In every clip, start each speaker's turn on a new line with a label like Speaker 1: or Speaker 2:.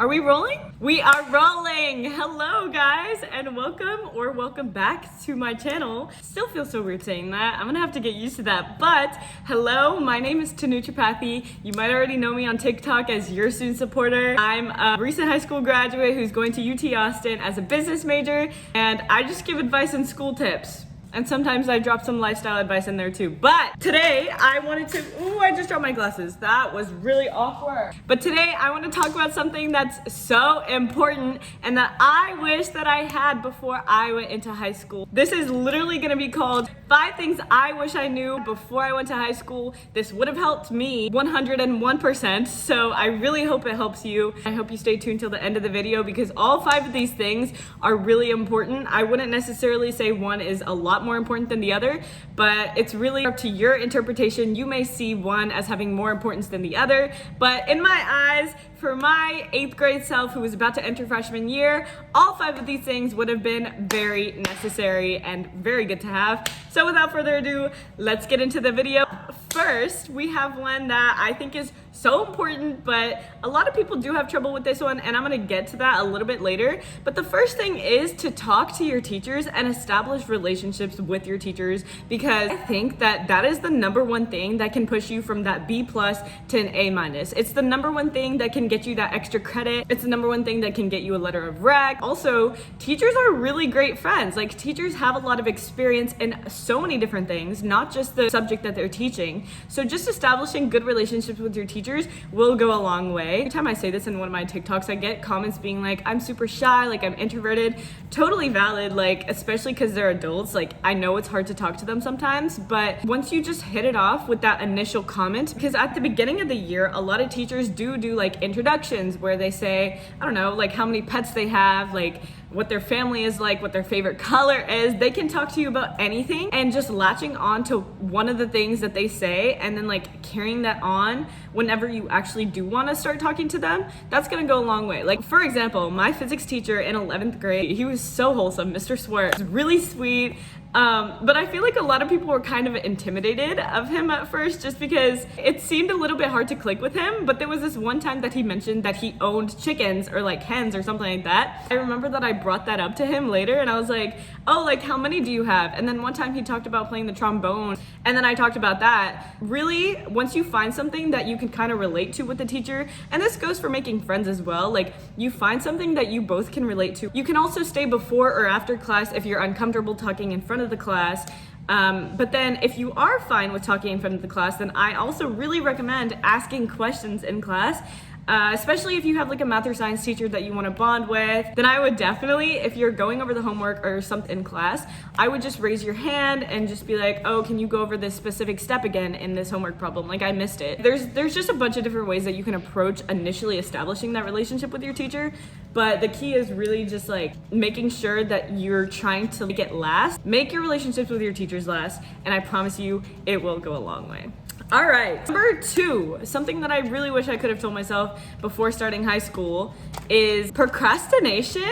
Speaker 1: Are we rolling? We are rolling! Hello guys, and welcome back to my channel. Still feel so weird saying that. I'm gonna have to get used to that. But hello, my name is Tanuchapathy. You might already know me on TikTok as Your Student Supporter. I'm a recent high school graduate who's going to UT Austin as a business major, and I just give advice and school tips. And sometimes I drop some lifestyle advice in there too. But today I wanted to, I just dropped my glasses. That was really awkward. But today I want to talk about something that's so important and that I wish that I had before I went into high school. This is literally gonna be called 5 things I wish I knew before I went to high school. This would have helped me 101%. So I really hope it helps you. I hope you stay tuned till the end of the video because all 5 of these things are really important. I wouldn't necessarily say one is a lot more important than the other, but it's really up to your interpretation. You may see one as having more importance than the other, but in my eyes, for my 8th grade self who was about to enter freshman year, all 5 of these things would have been very necessary and very good to have. So without further ado, let's get into the video. First, we have one that I think is so important, but a lot of people do have trouble with this one, and I'm gonna get to that a little bit later. But the first thing is to talk to your teachers and establish relationships with your teachers, because I think that that is the #1 thing that can push you from that B+ to an A-. It's the #1 thing that can get you that extra credit. It's the #1 thing that can get you a letter of rec. Also, teachers are really great friends. Like, teachers have a lot of experience in so many different things, not just the subject that they're teaching. So just establishing good relationships with your teachers will go a long way. Every time I say this in one of my TikToks, I get comments being like, I'm super shy, like I'm introverted. Totally valid, like, especially because they're adults. Like, I know it's hard to talk to them sometimes, but once you just hit it off with that initial comment, because at the beginning of the year, a lot of teachers do like introductions where they say, I don't know, like how many pets they have, like what their family is like, what their favorite color is. They can talk to you about anything, and just latching on to one of the things that they say and then like carrying that on whenever you actually do want to start talking to them, that's gonna go a long way. Like, for example, my physics teacher in 11th grade, he was so wholesome, Mr. Swear. He was really sweet. But I feel like a lot of people were kind of intimidated of him at first just because it seemed a little bit hard to click with him. But there was this one time that he mentioned that he owned chickens or like hens or something like that. I remember that I brought that up to him later and I was like, oh, like how many do you have? And then one time he talked about playing the trombone and then I talked about that. Really, once you find something that you can kind of relate to with the teacher, and this goes for making friends as well, like you find something that you both can relate to. You can also stay before or after class if you're uncomfortable talking in front of the class. But then if you are fine with talking in front of the class, then I also really recommend asking questions in class. Especially if you have like a math or science teacher that you want to bond with, then I would definitely, if you're going over the homework or something in class, I would just raise your hand and just be like, oh, can you go over this specific step again in this homework problem? Like, I missed it. There's just a bunch of different ways that you can approach initially establishing that relationship with your teacher, but the key is really just like making sure that you're trying to make it last. Make your relationships with your teachers last, and I promise you it will go a long way. All right, number 2, something that I really wish I could have told myself before starting high school is procrastination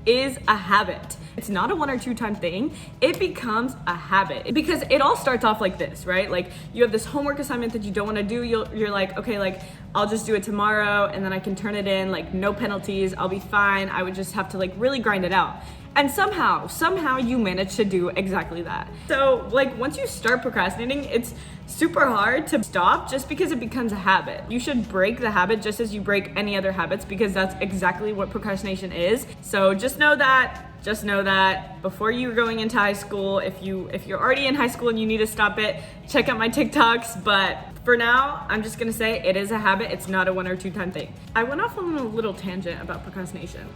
Speaker 1: is a habit. It's not a 1 or 2 time thing. It becomes a habit because it all starts off like this, right? Like you have this homework assignment that you don't want to do. You're like, okay, like I'll just do it tomorrow and then I can turn it in, like no penalties. I'll be fine. I would just have to like really grind it out. And somehow you manage to do exactly that. So like once you start procrastinating, it's super hard to stop just because it becomes a habit. You should break the habit just as you break any other habits, because that's exactly what procrastination is. So just know that before you're going into high school. If you're already in high school and you need to stop it, check out my TikToks. But for now, I'm just gonna say it is a habit. It's not a 1 or 2 time thing. I went off on a little tangent about procrastination.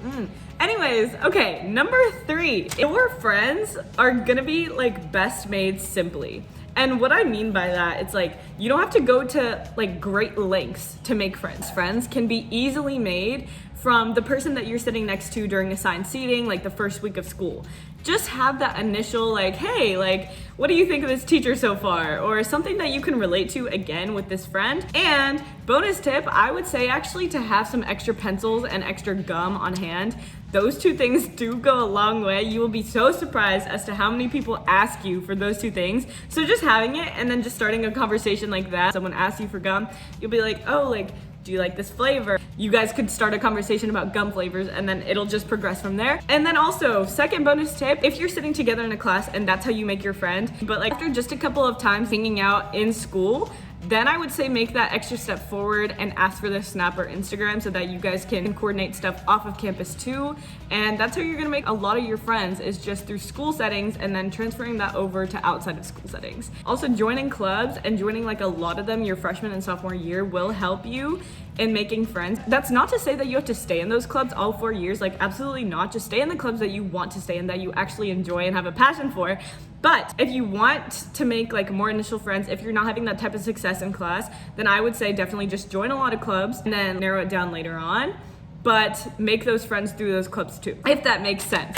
Speaker 1: Anyways, okay, number 3, your friends are gonna be like best made simply. And what I mean by that, it's like you don't have to go to like great lengths to make friends. Friends can be easily made from the person that you're sitting next to during assigned seating, like the first week of school. Just have that initial like, hey, like, what do you think of this teacher so far? Or something that you can relate to again with this friend. And bonus tip, I would say actually to have some extra pencils and extra gum on hand. Those 2 things do go a long way. You will be so surprised as to how many people ask you for those 2 things. So just having it and then just starting a conversation like that, someone asks you for gum, you'll be like, oh, like, do you like this flavor? You guys could start a conversation about gum flavors, and then it'll just progress from there. And then also, second bonus tip, if you're sitting together in a class and that's how you make your friend, but like after just a couple of times hanging out in school, then I would say make that extra step forward and ask for their Snap or Instagram so that you guys can coordinate stuff off of campus too. And that's how you're gonna make a lot of your friends, is just through school settings and then transferring that over to outside of school settings. Also, joining clubs and joining like a lot of them your freshman and sophomore year will help you in making friends. That's not to say that you have to stay in those clubs all 4 years, like absolutely not. Just stay in the clubs that you want to stay in, that you actually enjoy and have a passion for. But if you want to make like more initial friends, if you're not having that type of success in class, then I would say definitely just join a lot of clubs and then narrow it down later on. But make those friends through those clubs too, if that makes sense.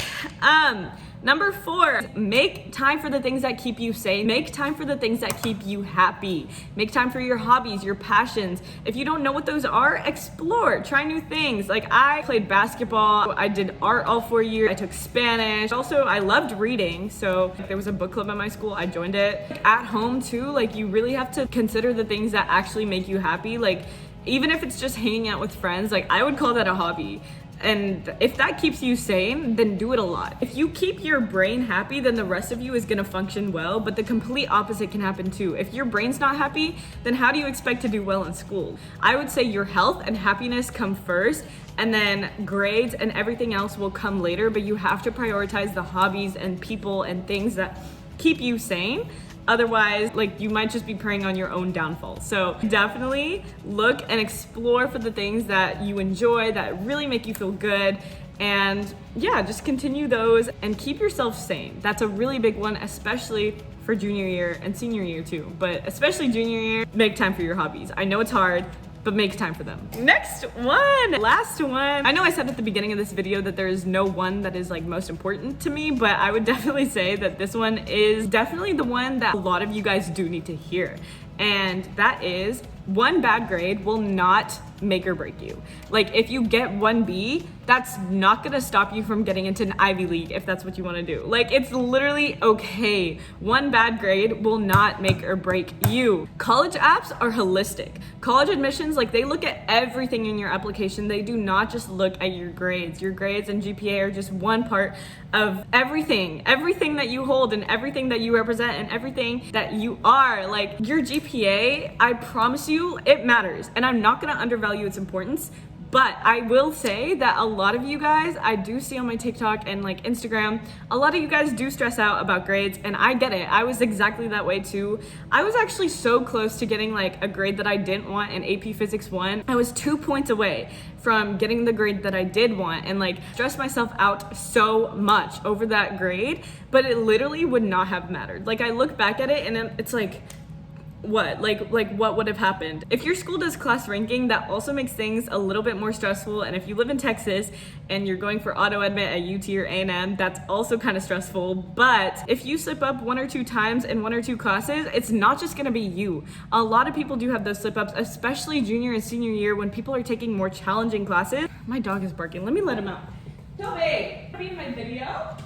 Speaker 1: Number 4, make time for the things that keep you sane. Make time for the things that keep you happy. Make time for your hobbies, your passions. If you don't know what those are, explore, try new things. Like I played basketball, I did art all 4 years, I took Spanish. Also, I loved reading, so if there was a book club at my school, I joined it. At home too, like you really have to consider the things that actually make you happy. Like even if it's just hanging out with friends, like I would call that a hobby. And if that keeps you sane, then do it a lot. If you keep your brain happy, then the rest of you is gonna function well, but the complete opposite can happen too. If your brain's not happy, then how do you expect to do well in school? I would say your health and happiness come first, and then grades and everything else will come later, but you have to prioritize the hobbies and people and things that keep you sane. Otherwise, like you might just be preying on your own downfall. So definitely look and explore for the things that you enjoy, that really make you feel good. And yeah, just continue those and keep yourself sane. That's a really big one, especially for junior year and senior year too. But especially junior year, make time for your hobbies. I know it's hard, but make time for them. Next one, last one. I know I said at the beginning of this video that there is no one that is like most important to me, but I would definitely say that this one is definitely the one that a lot of you guys do need to hear. And that is, one bad grade will not make or break you. Like if you get 1B, that's not gonna stop you from getting into an Ivy League if that's what you wanna do. Like it's literally okay. One bad grade will not make or break you. College apps are holistic. College admissions, like they look at everything in your application. They do not just look at your grades. Your grades and GPA are just one part of everything that you hold and everything that you represent and everything that you are. Like your GPA, I promise you, it matters. And I'm not gonna undervalue its importance, but I will say that a lot of you guys, I do see on my TikTok and like Instagram, a lot of you guys do stress out about grades, and I get it. I was exactly that way too. I was actually so close to getting like a grade that I didn't want in AP Physics 1. I was 2 points away from getting the grade that I did want, and like stressed myself out so much over that grade, but it literally would not have mattered. Like I look back at it and it's like, what would have happened? If your school does class ranking, that also makes things a little bit more stressful. And if you live in Texas and you're going for auto admit at UT or A&M, that's also kind of stressful. But if you slip up 1 or 2 times in 1 or 2 classes, it's not just gonna be you. A lot of people do have those slip ups, especially junior and senior year when people are taking more challenging classes. My dog is barking. Let me let him out. Toby, be in my video.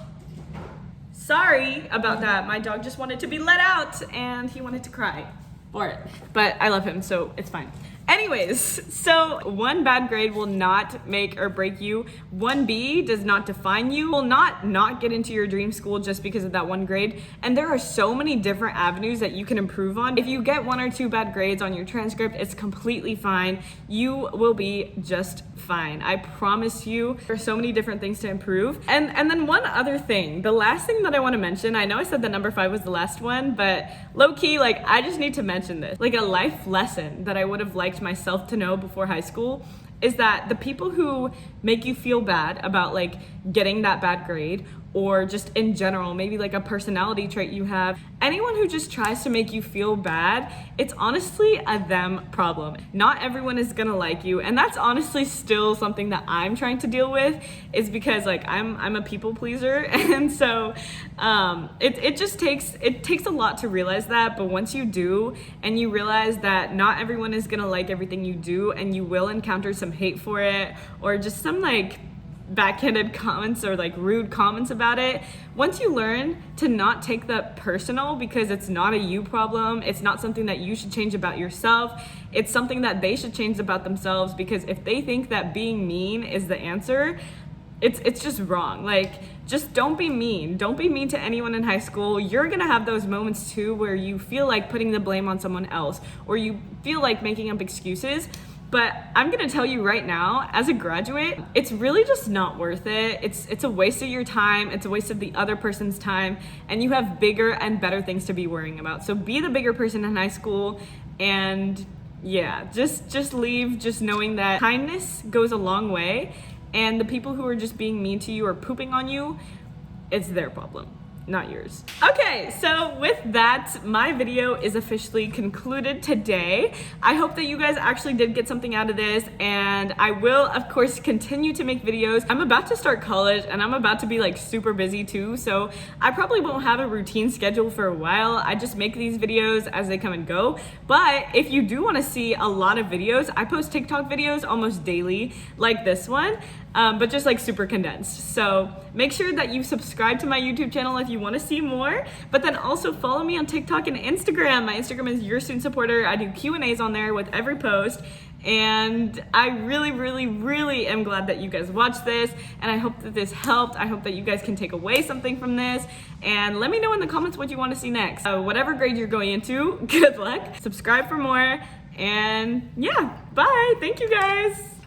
Speaker 1: Sorry about that. My dog just wanted to be let out and he wanted to cry for it, but I love him, so it's fine. Anyways, so one bad grade will not make or break you. 1B does not define you. Will not get into your dream school just because of that one grade. And there are so many different avenues that you can improve on. If you get 1 or 2 bad grades on your transcript, it's completely fine. You will be just fine. I promise you. There are so many different things to improve. And then one other thing, the last thing that I want to mention, I know I said that number 5 was the last one, but low key, like I just need to mention this. Like a life lesson that I would have liked myself to know before high school is that the people who make you feel bad about like getting that bad grade, or just in general, maybe like a personality trait you have, anyone who just tries to make you feel bad, it's honestly a them problem. Not everyone is gonna like you, and that's honestly still something that I'm trying to deal with, is because like I'm a people pleaser, and so it just takes a lot to realize that. But once you do, and you realize that not everyone is gonna like everything you do, and you will encounter some hate for it, or just some like backhanded comments or like rude comments about it. Once you learn to not take that personal, because it's not a you problem, it's not something that you should change about yourself, it's something that they should change about themselves, because if they think that being mean is the answer, it's just wrong. Like, just don't be mean. Don't be mean to anyone in high school. You're gonna have those moments too where you feel like putting the blame on someone else, or you feel like making up excuses. But I'm gonna tell you right now, as a graduate, it's really just not worth it. It's a waste of your time, it's a waste of the other person's time, and you have bigger and better things to be worrying about. So be the bigger person in high school, and yeah, just leave just knowing that kindness goes a long way, and the people who are just being mean to you or pooping on you, it's their problem, not yours. Okay, so with that, my video is officially concluded today. I hope that you guys actually did get something out of this, and I will, of course, continue to make videos. I'm about to start college, and I'm about to be like super busy too, so I probably won't have a routine schedule for a while. I just make these videos as they come and go. But if you do want to see a lot of videos, I post TikTok videos almost daily, like this one, but just like super condensed. So make sure that you subscribe to my YouTube channel if you want to see more, but then also follow me on TikTok and Instagram. My Instagram is yourstudentsupporter. I do Q&As on there with every post, and I really am glad that you guys watched this, and I hope that this helped. I hope that you guys can take away something from this, and let me know in the comments what you want to see next. Whatever grade you're going into, good luck. Subscribe for more, and yeah, bye. Thank you guys.